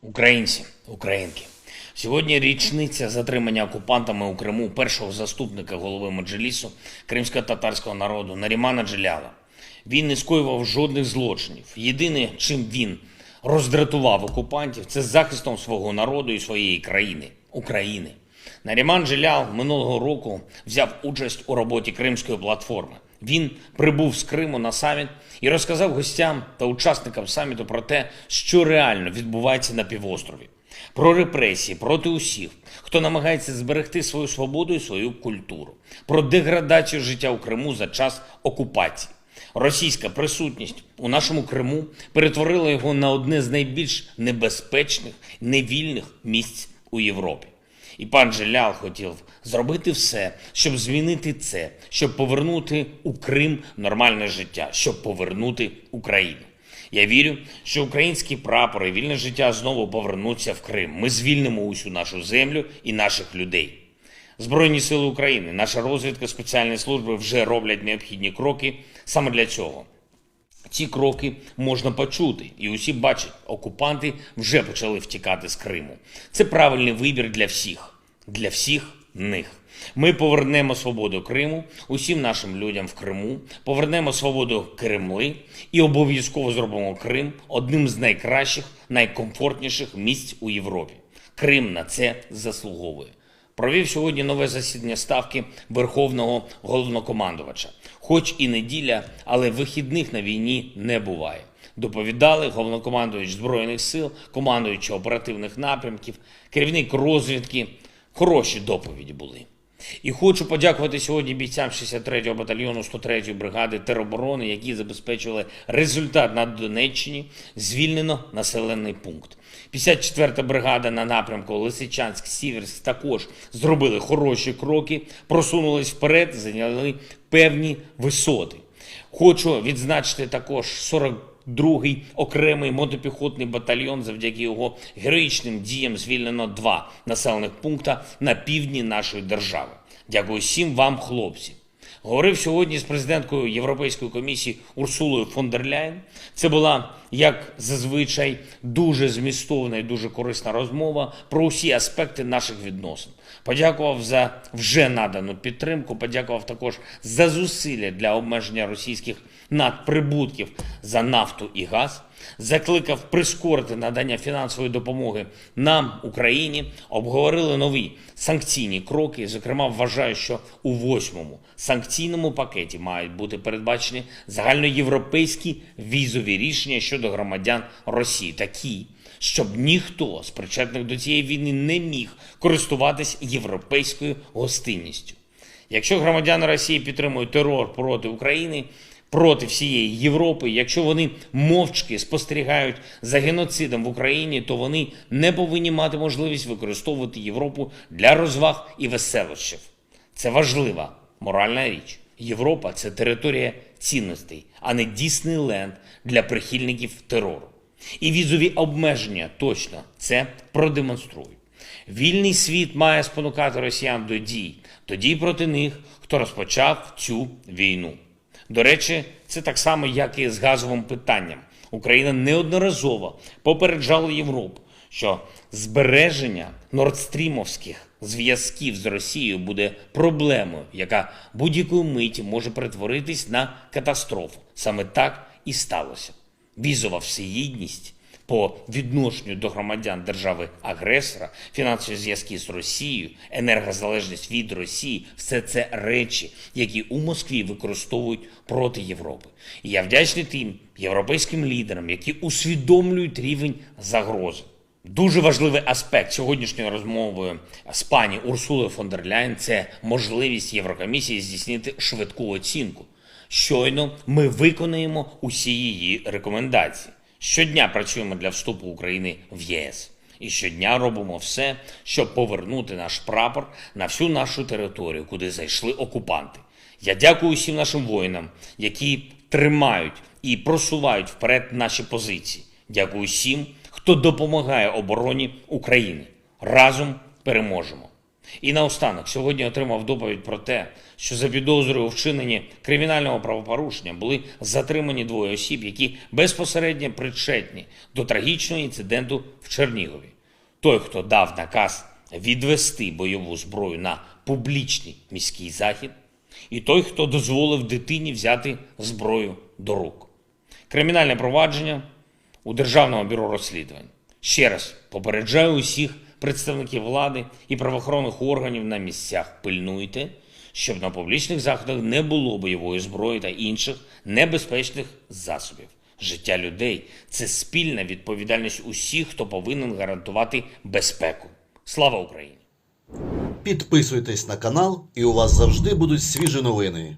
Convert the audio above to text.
Українці, українки, сьогодні річниця затримання окупантами у Криму першого заступника голови Меджлісу кримсько-татарського народу Нарімана Джелялова. Він не скоював жодних злочинів. Єдине, чим він роздратував окупантів, це захистом свого народу і своєї країни – України. Наріман Джелялов минулого року взяв участь у роботі Кримської платформи. Він прибув з Криму на саміт і розказав гостям та учасникам саміту про те, що реально відбувається на півострові. Про репресії проти усіх, хто намагається зберегти свою свободу і свою культуру. Про деградацію життя у Криму за час окупації. Російська присутність у нашому Криму перетворила його на одне з найбільш небезпечних, невільних місць у Європі. І пан Джелялов хотів зробити все, щоб змінити це, щоб повернути у Крим нормальне життя, щоб повернути Україну. Я вірю, що українські прапори і вільне життя знову повернуться в Крим. Ми звільнимо усю нашу землю і наших людей. Збройні сили України, наша розвідка, спеціальні служби вже роблять необхідні кроки саме для цього. Ці кроки можна почути, і усі бачать, окупанти вже почали втікати з Криму. Це правильний вибір для всіх них. Ми повернемо свободу Криму усім нашим людям в Криму, повернемо свободу Кремли і обов'язково зробимо Крим одним з найкращих, найкомфортніших місць у Європі. Крим на це заслуговує. Провів сьогодні нове засідання Ставки Верховного Головнокомандувача. Хоч і неділя, але вихідних на війні не буває. Доповідали головнокомандувач Збройних сил, командуючий оперативних напрямків, керівник розвідки. Хороші доповіді були. І хочу подякувати сьогодні бійцям 63-го батальйону 103-ї бригади тероборони, які забезпечили результат на Донеччині. Звільнено населений пункт. 54-та бригада на напрямку Лисичанськ-Сіверськ також зробили хороші кроки, просунулись вперед, зайняли певні висоти. Хочу відзначити також 42-й окремий мотопіхотний батальйон. Завдяки його героїчним діям звільнено 2 населених пункта на півдні нашої держави. Дякую всім вам, хлопці. Говорив сьогодні з президенткою Європейської комісії Урсулою фон дер Ляєн. Це була, як зазвичай, дуже змістовна і дуже корисна розмова про усі аспекти наших відносин. Подякував за вже надану підтримку, подякував також за зусилля для обмеження російських надприбутків за нафту і газ, закликав прискорити надання фінансової допомоги нам, Україні, обговорили нові санкційні кроки. Зокрема, вважаю, що у 8-му санкційному пакеті мають бути передбачені загальноєвропейські візові рішення щодо громадян Росії, такі, щоб ніхто з причетних до цієї війни не міг користуватись європейською гостинністю. Якщо громадяни Росії підтримують терор проти України, проти всієї Європи, якщо вони мовчки спостерігають за геноцидом в Україні, то вони не повинні мати можливість використовувати Європу для розваг і веселощів. Це важлива моральна річ. Європа – це територія цінностей, а не Діснейленд для прихильників терору. І візові обмеження точно це продемонструють. Вільний світ має спонукати росіян до дій проти них, хто розпочав цю війну. До речі, це так само, як і з газовим питанням. Україна неодноразово попереджала Європу, що збереження нордстрімовських зв'язків з Росією буде проблемою, яка будь-якої миті може перетворитись на катастрофу. Саме так і сталося. Візова всеєдність по відношенню до громадян держави-агресора, фінансові зв'язки з Росією, енергозалежність від Росії – все це речі, які у Москві використовують проти Європи. І я вдячний тим європейським лідерам, які усвідомлюють рівень загрози. Дуже важливий аспект сьогоднішньої розмови з пані Урсулою фон дер Ляєн – це можливість Єврокомісії здійснити швидку оцінку. Щойно ми виконаємо усі її рекомендації. Щодня працюємо для вступу України в ЄС. І щодня робимо все, щоб повернути наш прапор на всю нашу територію, куди зайшли окупанти. Я дякую усім нашим воїнам, які тримають і просувають вперед наші позиції. Дякую всім, хто допомагає обороні України. Разом переможемо. І наостанок, сьогодні отримав доповідь про те, що за підозрою у вчиненні кримінального правопорушення були затримані двоє осіб, які безпосередньо причетні до трагічного інциденту в Чернігові. Той, хто дав наказ відвести бойову зброю на публічний міський захід, і той, хто дозволив дитині взяти зброю до рук. Кримінальне провадження у Державному бюро розслідувань. Ще раз попереджаю усіх представників влади і правоохоронних органів на місцях: пильнуйте, щоб на публічних заходах не було бойової зброї та інших небезпечних засобів. Життя людей – це спільна відповідальність усіх, хто повинен гарантувати безпеку. Слава Україні! Підписуйтесь на канал, і у вас завжди будуть свіжі новини.